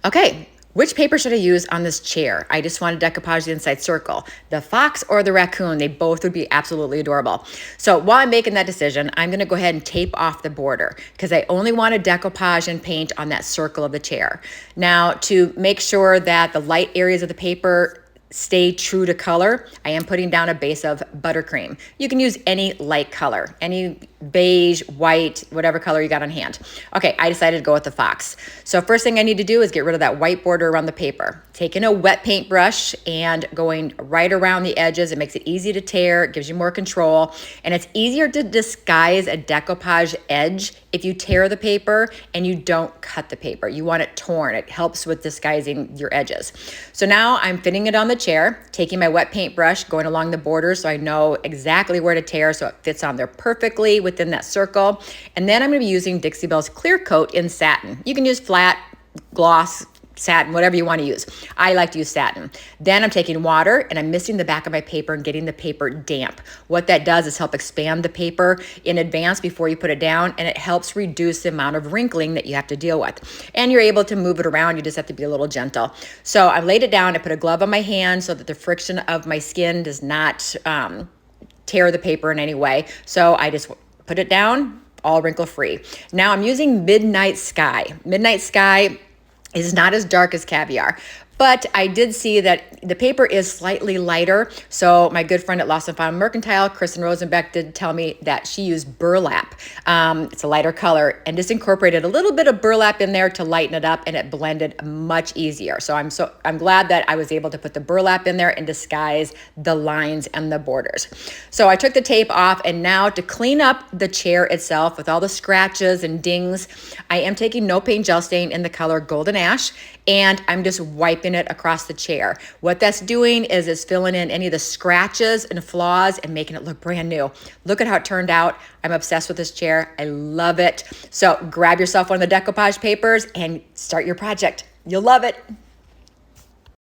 Okay, which paper should I use on this chair? I just want to decoupage the inside circle. The fox or the raccoon, they both would be absolutely adorable. So while I'm making that decision, I'm gonna go ahead and tape off the border because I only want to decoupage and paint on that circle of the chair. Now, to make sure that the light areas of the paper stay true to color, I am putting down a base of buttercream. You can use any light color, any beige, white, whatever color you got on hand. Okay, I decided to go with the fox. So first thing I need to do is get rid of that white border around the paper. Taking a wet paintbrush and going right around the edges. It makes it easy to tear, it gives you more control, and it's easier to disguise a decoupage edge if you tear the paper and you don't cut the paper. You want it torn. It helps with disguising your edges. So now I'm fitting it on the chair, taking my wet paintbrush, going along the border so I know exactly where to tear so it fits on there perfectly within that circle. And then I'm gonna be using Dixie Belle's Clear Coat in satin. You can use flat, gloss, satin, whatever you want to use. I like to use satin. Then I'm taking water and I'm missing the back of my paper and getting the paper damp. What that does is help expand the paper in advance before you put it down, and it helps reduce the amount of wrinkling that you have to deal with. And you're able to move it around. You just have to be a little gentle. So I laid it down. I put a glove on my hand so that the friction of my skin does not tear the paper in any way. So I just put it down, all wrinkle free. Now I'm using Midnight Sky. Midnight Sky is not as dark as Caviar, but I did see that the paper is slightly lighter. So my good friend at Lost and Found Mercantile, Kristen Rosenbeck, did tell me that she used burlap. It's a lighter color, and just incorporated a little bit of burlap in there to lighten it up, and it blended much easier. So I'm glad that I was able to put the burlap in there and disguise the lines and the borders. So I took the tape off, and now to clean up the chair itself with all the scratches and dings, I am taking No Paint Gel Stain in the color Golden Ash, and I'm just wiping it across the chair. What that's doing is it's filling in any of the scratches and flaws and making it look brand new. Look at how it turned out. I'm obsessed with this chair. I love it. So grab yourself one of the decoupage papers and start your project. You'll love it.